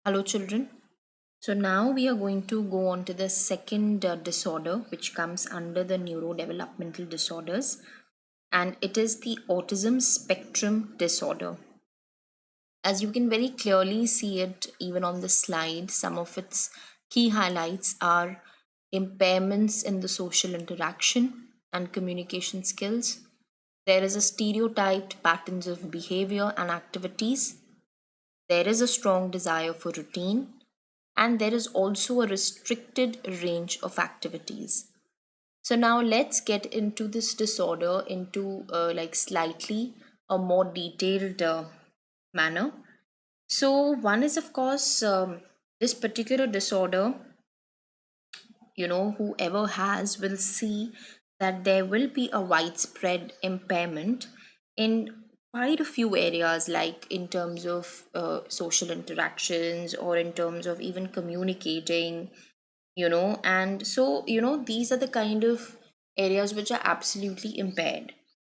Hello, children. So, now we are going to go on to the second disorder, which comes under the neurodevelopmental disorders, and it is the autism spectrum disorder. As you can very clearly see it even on the slide, some of its key highlights are impairments in the social interaction and communication skills. There is a stereotyped patterns of behavior and activities. There is a strong desire for routine, and there is also a restricted range of activities. So now let's get into this disorder into like slightly a more detailed manner. So one is of course this particular disorder, whoever has will see that there will be a widespread impairment in quite a few areas, like in terms of social interactions or in terms of even communicating, and so these are the kind of areas which are absolutely impaired,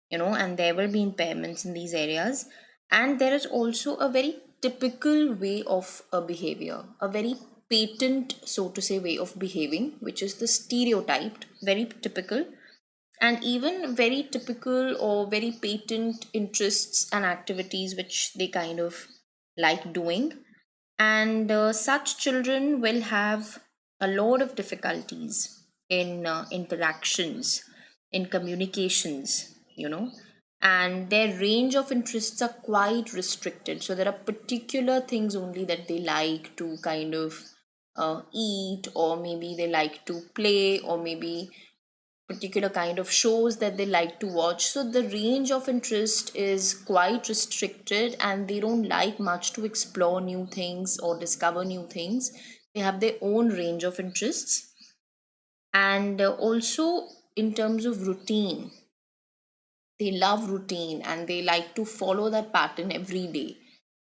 and there will be impairments in these areas. And there is also a very typical way of a behavior, a very patent, so to say, way of behaving, which is the stereotyped, very typical, and even very typical or very patent interests and activities which they kind of like doing. And such children will have a lot of difficulties in interactions, in communications, and their range of interests are quite restricted. So there are particular things only that they like to kind of eat, or maybe they like to play, or maybe particular kind of shows that they like to watch. So the range of interest is quite restricted, and they don't like much to explore new things or discover new things. They have their own range of interests. And also, in terms of routine, they love routine and they like to follow that pattern every day.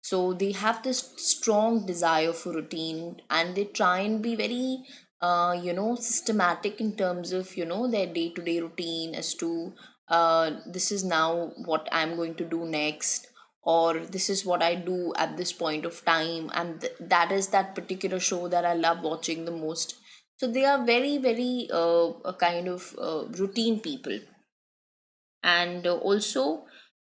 So they have this strong desire for routine, and they try and be very systematic in terms of their day-to-day routine, as to this is now what I'm going to do next, or this is what I do at this point of time, and that is that particular show that I love watching the most. So they are very very a kind of routine people. And also,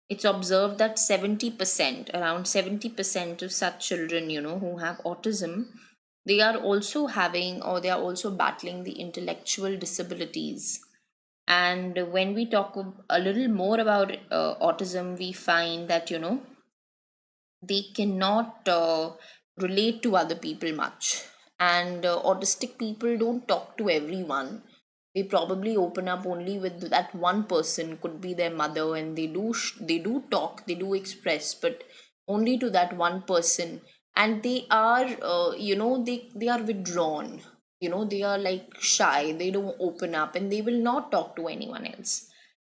it's observed that 70%, around 70% of such children, who have autism, they are also having, or they are also battling the intellectual disabilities. And when we talk a little more about autism, we find that they cannot relate to other people much. And autistic people don't talk to everyone. They probably open up only with that one person, could be their mother, and they do talk, they do express, but only to that one person. And they are they are withdrawn, they are like shy, they don't open up, and they will not talk to anyone else.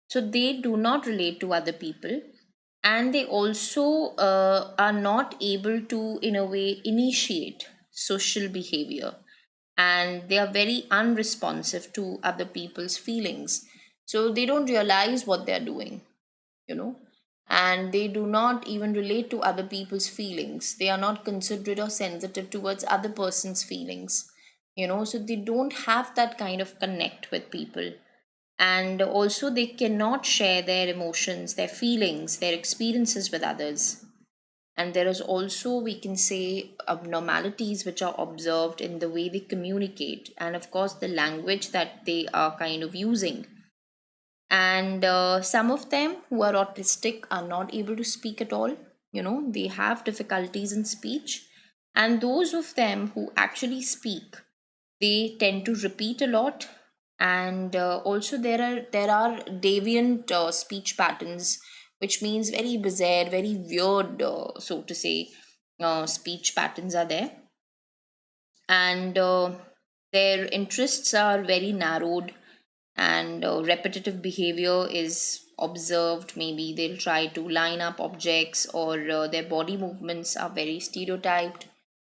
So they do not relate to other people, and they also are not able to, in a way, initiate social behavior, and they are very unresponsive to other people's feelings. So they don't realize what they're doing, you know and they do not even relate to other people's feelings. They are not considerate or sensitive towards other person's feelings, so they don't have that kind of connect with people. And also, they cannot share their emotions, their feelings, their experiences with others. And there is also, we can say, abnormalities which are observed in the way they communicate, and of course the language that they are kind of using. And some of them who are autistic are not able to speak at all. They have difficulties in speech. And those of them who actually speak, they tend to repeat a lot. And also, there are deviant speech patterns, which means very bizarre, very weird, so to say, speech patterns are there. And their interests are very narrowed, and repetitive behavior is observed. Maybe they'll try to line up objects, or their body movements are very stereotyped.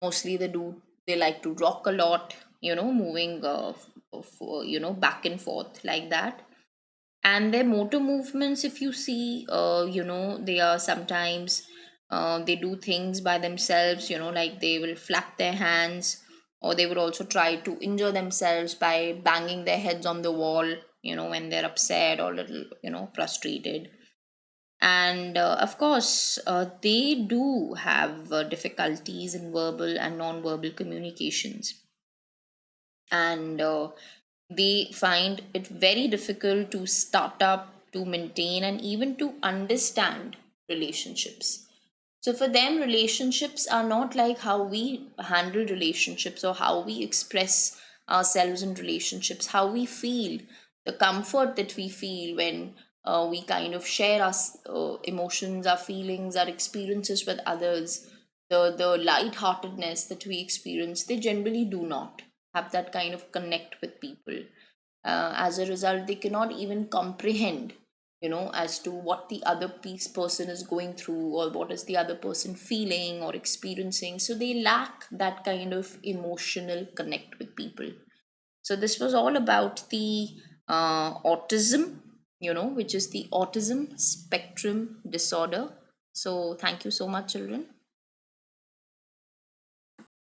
Mostly they like to rock a lot, moving back and forth like that. And their motor movements, if you see, they are sometimes They do things by themselves, like they will flap their hands, or they would also try to injure themselves by banging their heads on the wall, when they're upset or little, frustrated. And of course, they do have difficulties in verbal and non-verbal communications. And they find it very difficult to start up, to maintain, and even to understand relationships. So for them, relationships are not like how we handle relationships or how we express ourselves in relationships, how we feel, the comfort that we feel when we kind of share our emotions, our feelings, our experiences with others, the lightheartedness that we experience. They generally do not have that kind of connect with people. As a result, they cannot even comprehend, as to what the other person is going through, or what is the other person feeling or experiencing. So they lack that kind of emotional connect with people. So this was all about the autism, which is the autism spectrum disorder. So thank you so much, children.